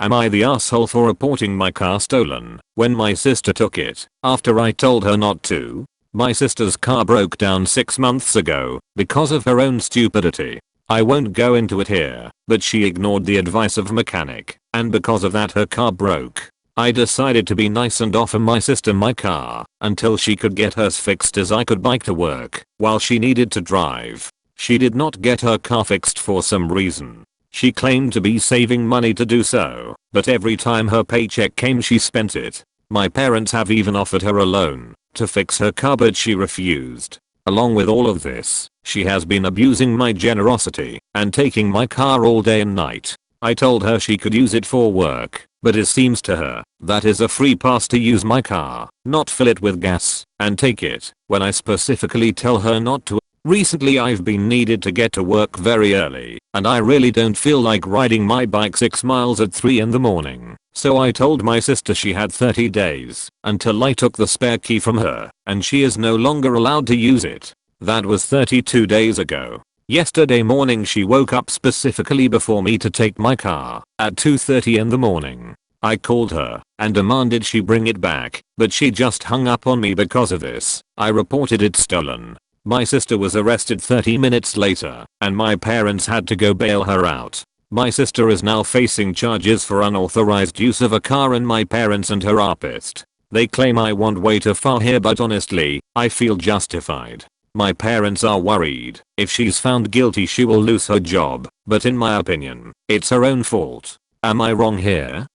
Am I the asshole for reporting my car stolen when my sister took it after I told her not to? My sister's car broke down 6 months ago because of her own stupidity. I won't go into it here, but she ignored the advice of a mechanic, and because of that her car broke. I decided to be nice and offer my sister my car until she could get hers fixed, as I could bike to work while she needed to drive. She did not get her car fixed for some reason. She claimed to be saving money to do so, but every time her paycheck came she spent it. My parents have even offered her a loan to fix her car, but she refused. Along with all of this, she has been abusing my generosity and taking my car all day and night. I told her she could use it for work, but it seems to her that is a free pass to use my car, not fill it with gas and take it when I specifically tell her not to. Recently I've been needed to get to work very early, and I really don't feel like riding my bike 6 miles at 3 in the morning. So I told my sister she had 30 days until I took the spare key from her, and she is no longer allowed to use it. That was 32 days ago. Yesterday morning she woke up specifically before me to take my car at 2:30 in the morning. I called her and demanded she bring it back, but she just hung up on me because of this. I reported it stolen. My sister was arrested 30 minutes later, and my parents had to go bail her out. My sister is now facing charges for unauthorized use of a car, and my parents and her are pissed. They claim I went way too far here, but honestly, I feel justified. My parents are worried if she's found guilty she will lose her job, but in my opinion, it's her own fault. Am I wrong here?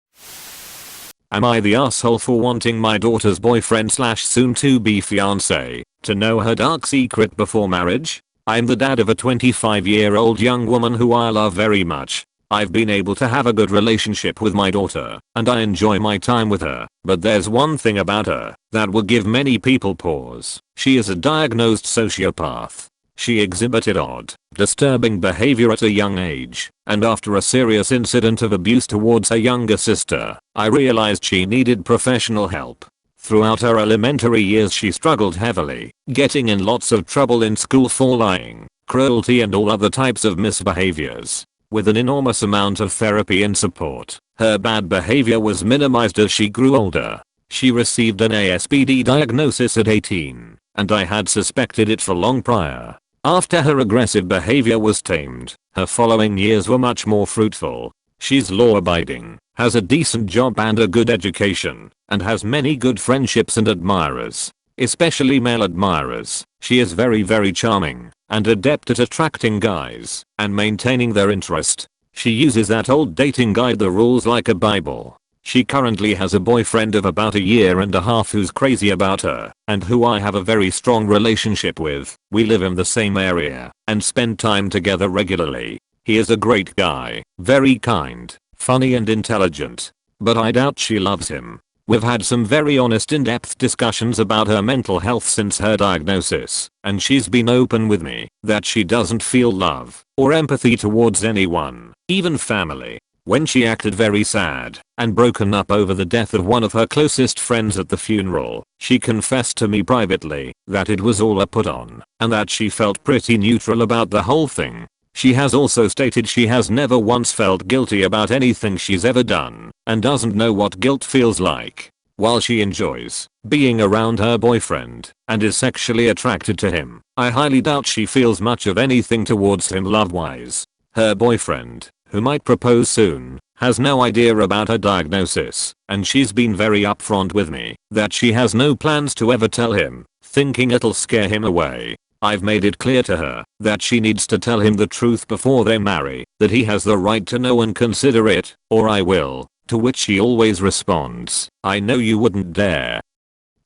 Am I the asshole for wanting my daughter's boyfriend slash soon to be fiance to know her dark secret before marriage? I'm the dad of a 25-year-old young woman who I love very much. I've been able to have a good relationship with my daughter, and I enjoy my time with her, but there's one thing about her that will give many people pause. She is a diagnosed sociopath. She exhibited odd, disturbing behavior at a young age, and after a serious incident of abuse towards her younger sister, I realized she needed professional help. Throughout her elementary years she struggled heavily, getting in lots of trouble in school for lying, cruelty and all other types of misbehaviors. With an enormous amount of therapy and support, her bad behavior was minimized as she grew older. She received an ASPD diagnosis at 18, and I had suspected it for long prior. After her aggressive behavior was tamed, her following years were much more fruitful. She's law-abiding, has a decent job and a good education, and has many good friendships and admirers, especially male admirers. She is very charming and adept at attracting guys and maintaining their interest. She uses that old dating guide, the rules like a bible. She currently has a boyfriend of about 1.5 years who's crazy about her and who I have a very strong relationship with. We live in the same area and spend time together regularly. He is a great guy, very kind, funny and intelligent, but I doubt she loves him. We've had some very honest in-depth discussions about her mental health since her diagnosis, and she's been open with me that she doesn't feel love or empathy towards anyone, even family. When she acted very sad and broken up over the death of one of her closest friends at the funeral, she confessed to me privately that it was all a put on and that she felt pretty neutral about the whole thing. She has also stated she has never once felt guilty about anything she's ever done and doesn't know what guilt feels like. While she enjoys being around her boyfriend and is sexually attracted to him, I highly doubt she feels much of anything towards him love-wise. Her boyfriend, who might propose soon, has no idea about her diagnosis, and she's been very upfront with me that she has no plans to ever tell him, thinking it'll scare him away. I've made it clear to her that she needs to tell him the truth before they marry, that he has the right to know and consider it, or I will, to which she always responds, "I know you wouldn't dare."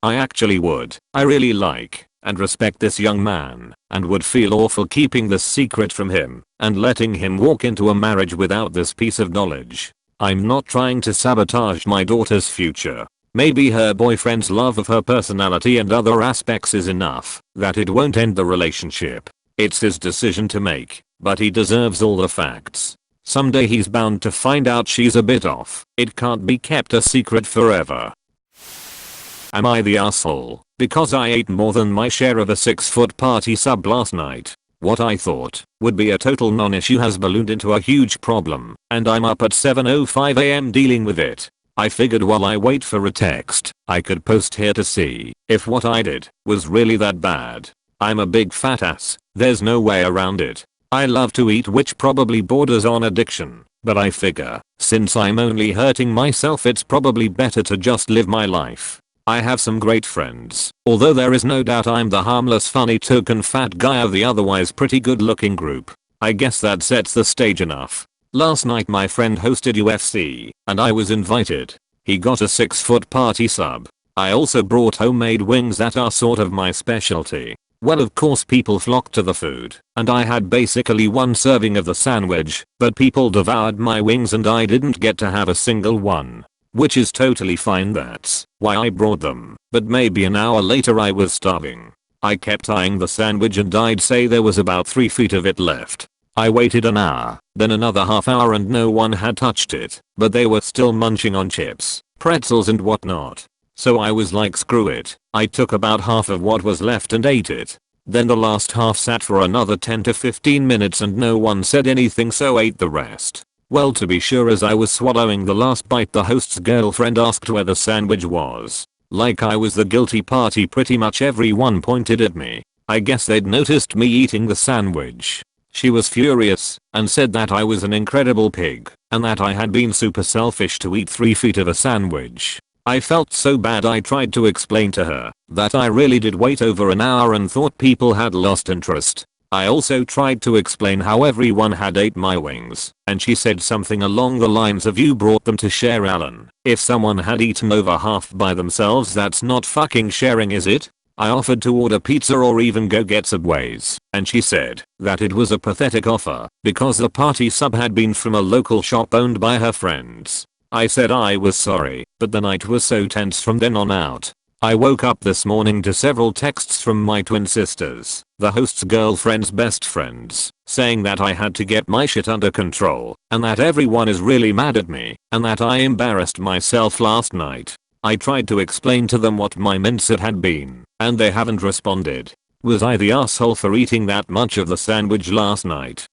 I actually would. I really like and respect this young man and would feel awful keeping this secret from him and letting him walk into a marriage without this piece of knowledge. I'm not trying to sabotage my daughter's future. Maybe her boyfriend's love of her personality and other aspects is enough that it won't end the relationship. It's his decision to make, but he deserves all the facts. Someday he's bound to find out she's a bit off. It can't be kept a secret forever. Am I the asshole because I ate more than my share of a 6-foot party sub last night? What I thought would be a total non-issue has ballooned into a huge problem, and I'm up at 7:05 am dealing with it. I figured while I wait for a text, I could post here to see if what I did was really that bad. I'm a big fat ass, there's no way around it. I love to eat, which probably borders on addiction, but I figure, since I'm only hurting myself, it's probably better to just live my life. I have some great friends, although there is no doubt I'm the harmless funny token fat guy of the otherwise pretty good looking group. I guess that sets the stage enough. Last night my friend hosted UFC, and I was invited. He got a 6-foot party sub. I also brought homemade wings that are sort of my specialty. Well, of course people flocked to the food, and I had basically one serving of the sandwich, but people devoured my wings and I didn't get to have a single one. Which is totally fine, that's why I brought them, but maybe an hour later I was starving. I kept eyeing the sandwich and I'd say there was about 3 feet of it left. I waited an hour, then another half hour, and no one had touched it, but they were still munching on chips, pretzels and whatnot. So I was like, screw it. I took about half of what was left and ate it. Then the last half sat for another 10 to 15 minutes and no one said anything, so ate the rest. Well, to be sure, as I was swallowing the last bite, the host's girlfriend asked where the sandwich was. Like I was the guilty party, pretty much everyone pointed at me. I guess they'd noticed me eating the sandwich. She was furious and said that I was an incredible pig and that I had been super selfish to eat 3 feet of a sandwich. I felt so bad. I tried to explain to her that I really did wait over an hour and thought people had lost interest. I also tried to explain how everyone had ate my wings, and she said something along the lines of, "You brought them to share, Alan. If someone had eaten over half by themselves, that's not fucking sharing, is it?" I offered to order pizza or even go get Subways, and she said that it was a pathetic offer because the party sub had been from a local shop owned by her friends. I said I was sorry, but the night was so tense from then on out. I woke up this morning to several texts from my twin sisters, the host's girlfriend's best friends, saying that I had to get my shit under control, and that everyone is really mad at me, and that I embarrassed myself last night. I tried to explain to them what my mindset had been, and they haven't responded. Was I the asshole for eating that much of the sandwich last night?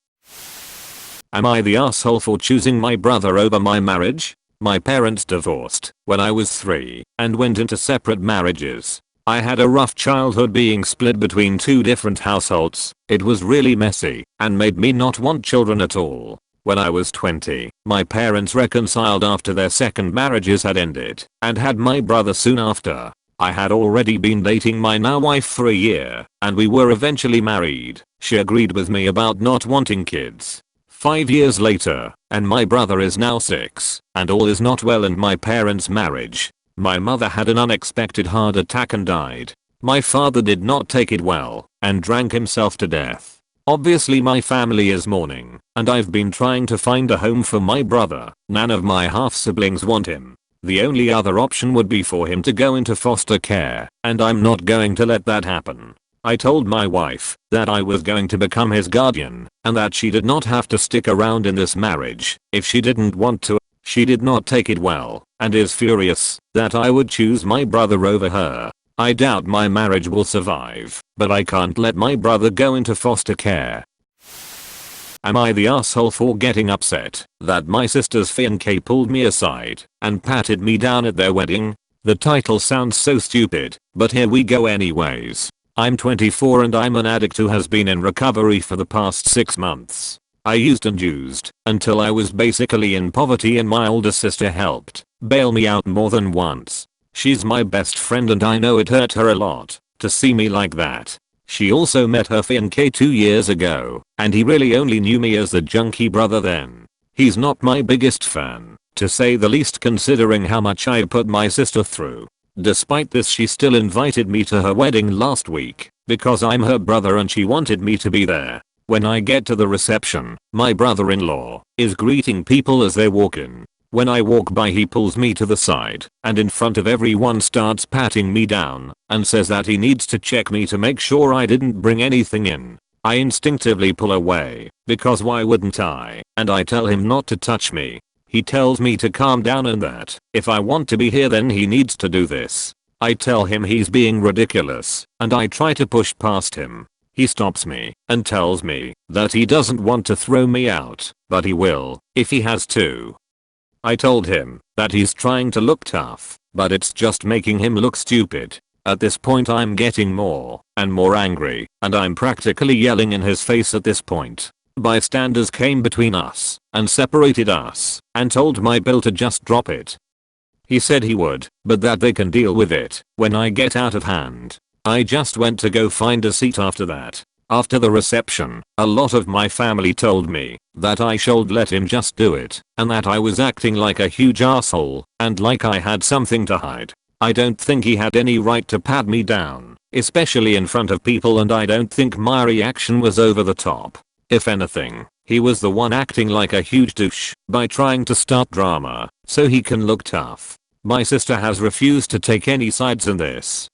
Am I the asshole for choosing my brother over my marriage? My parents divorced when I was 3 and went into separate marriages. I had a rough childhood being split between 2 different households. It was really messy and made me not want children at all. When I was 20, my parents reconciled after their second marriages had ended and had my brother soon after. I had already been dating my now wife for a year and we were eventually married. She agreed with me about not wanting kids. 5 years later, and my brother is now 6, and all is not well in my parents' marriage. My mother had an unexpected heart attack and died. My father did not take it well and drank himself to death. Obviously my family is mourning, and I've been trying to find a home for my brother. None of my half siblings want him. The only other option would be for him to go into foster care, and I'm not going to let that happen. I told my wife that I was going to become his guardian and that she did not have to stick around in this marriage if she didn't want to. She did not take it well and is furious that I would choose my brother over her. I doubt my marriage will survive, but I can't let my brother go into foster care. Am I the asshole for getting upset that my sister's fiancé pulled me aside and patted me down at their wedding? The title sounds so stupid, but here we go anyways. I'm 24 and I'm an addict who has been in recovery for the past 6 months. I used and used until I was basically in poverty, and my older sister helped bail me out more than once. She's my best friend and I know it hurt her a lot to see me like that. She also met her fiancé 2 years ago, and he really only knew me as the junkie brother then. He's not my biggest fan, to say the least, considering how much I put my sister through. Despite this, she still invited me to her wedding last week because I'm her brother and she wanted me to be there. When I get to the reception, my brother-in-law is greeting people as they walk in. When I walk by, he pulls me to the side and in front of everyone starts patting me down and says that he needs to check me to make sure I didn't bring anything in. I instinctively pull away because why wouldn't I? And I tell him not to touch me. He tells me to calm down and that if I want to be here then he needs to do this. I tell him he's being ridiculous and I try to push past him. He stops me and tells me that he doesn't want to throw me out, but he will if he has to. I told him that he's trying to look tough, but it's just making him look stupid. At this point I'm getting more and more angry, and I'm practically yelling in his face at this point. Bystanders came between us and separated us and told my bill to just drop it. He said he would, but that they can deal with it when I get out of hand. I just went to go find a seat after that. After the reception, a lot of my family told me that I should let him just do it, and that I was acting like a huge asshole and like I had something to hide. I don't think he had any right to pat me down, especially in front of people, and I don't think my reaction was over the top. If anything, he was the one acting like a huge douche by trying to start drama so he can look tough. My sister has refused to take any sides in this.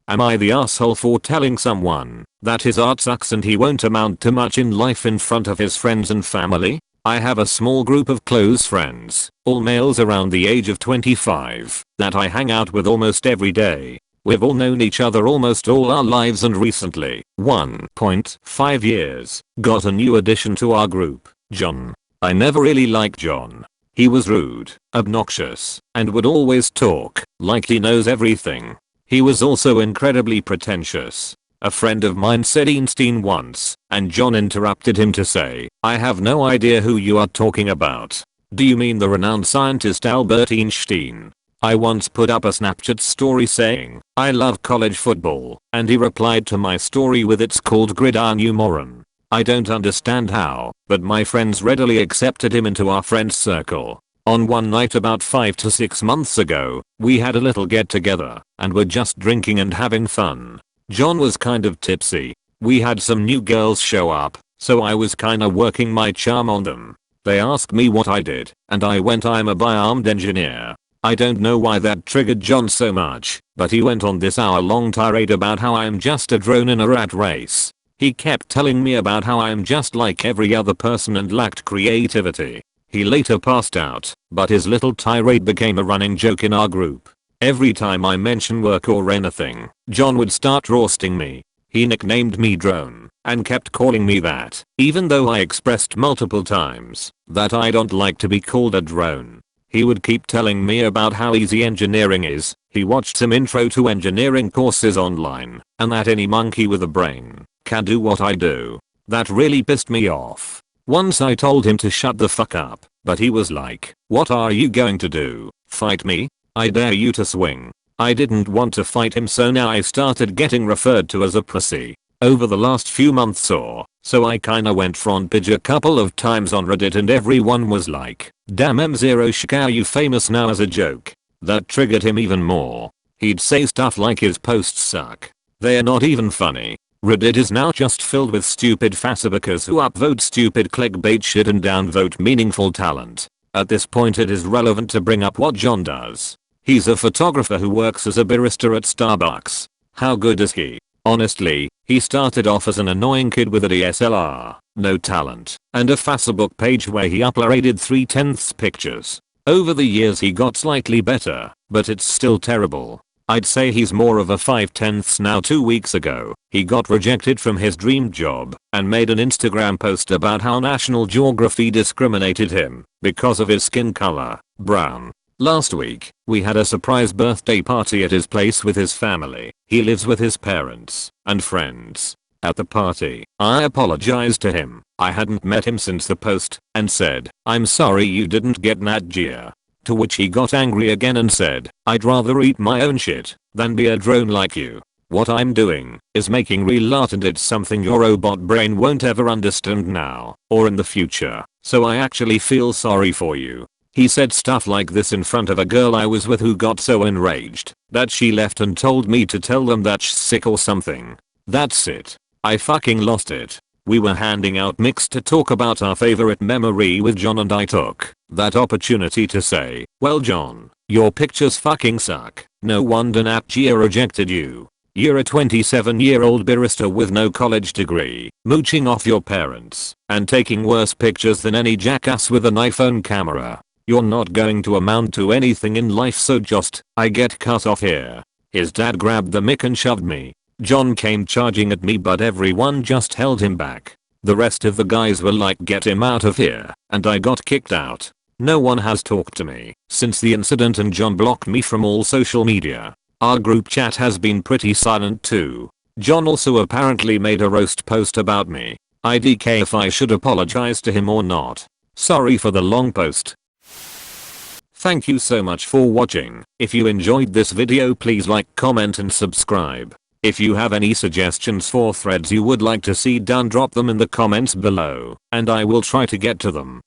Am I the asshole for telling someone that his art sucks and he won't amount to much in life in front of his friends and family? I have a small group of close friends, all males around the age of 25, that I hang out with almost every day. We've all known each other almost all our lives, and recently, 1.5 years, got a new addition to our group, John. I never really liked John. He was rude, obnoxious, and would always talk like he knows everything. He was also incredibly pretentious. A friend of mine said Einstein once, and John interrupted him to say, "I have no idea who you are talking about. Do you mean the renowned scientist Albert Einstein?" I once put up a Snapchat story saying, "I love college football," and he replied to my story with, "It's called gridiron, you moron." I don't understand how, but my friends readily accepted him into our friends circle. On one night about 5 to 6 months ago, we had a little get together and were just drinking and having fun. John was kind of tipsy. We had some new girls show up, so I was kinda working my charm on them. They asked me what I did, and I went, "I'm a bi-armed engineer." I don't know why that triggered John so much, but he went on this hour-long tirade about how I am just a drone in a rat race. He kept telling me about how I am just like every other person and lacked creativity. He later passed out, but his little tirade became a running joke in our group. Every time I mention work or anything, John would start roasting me. He nicknamed me Drone and kept calling me that, even though I expressed multiple times that I don't like to be called a drone. He would keep telling me about how easy engineering is. He watched some intro to engineering courses online, and that any monkey with a brain can do what I do. That really pissed me off. Once I told him to shut the fuck up, but he was like, "What are you going to do? Fight me? I dare you to swing." I didn't want to fight him, so now I started getting referred to as a pussy. Over the last few months or so I kinda went front page a couple of times on Reddit, and everyone was like, "Damn M0 Shikao, you famous now," as a joke. That triggered him even more. He'd say stuff like his posts suck. They're not even funny. Reddit is now just filled with stupid Facebookers who upvote stupid clickbait shit and downvote meaningful talent. At this point it is relevant to bring up what John does. He's a photographer who works as a barista at Starbucks. How good is he? Honestly, he started off as an annoying kid with a DSLR, no talent, and a Facebook page where he uploaded 3/10 pictures. Over the years he got slightly better, but it's still terrible. I'd say he's more of a 5/10 now. 2 weeks ago, he got rejected from his dream job and made an Instagram post about how National Geography discriminated him because of his skin color, brown. Last week, we had a surprise birthday party at his place with his family. He lives with his parents and friends. At the party, I apologized to him. I hadn't met him since the post, and said, "I'm sorry you didn't get Nat Geo." To which he got angry again and said, "I'd rather eat my own shit than be a drone like you. What I'm doing is making real art, and it's something your robot brain won't ever understand now or in the future, so I actually feel sorry for you." He said stuff like this in front of a girl I was with who got so enraged that she left and told me to tell them that she's sick or something. That's it. I fucking lost it. We were handing out mix to talk about our favorite memory with John, and I took that opportunity to say, "Well John, your pictures fucking suck. No wonder Nat Geo rejected you. You're a 27-year-old barista with no college degree, mooching off your parents, and taking worse pictures than any jackass with an iPhone camera. You're not going to amount to anything in life, so just, I get cut off here." His dad grabbed the mic and shoved me. John came charging at me but everyone just held him back. The rest of the guys were like, get him out of here, and I got kicked out. No one has talked to me since the incident and John blocked me from all social media. Our group chat has been pretty silent too. John also apparently made a roast post about me. IDK if I should apologize to him or not. Sorry for the long post. Thank you so much for watching. If you enjoyed this video please like, comment and subscribe. If you have any suggestions for threads you would like to see done drop them in the comments below and I will try to get to them.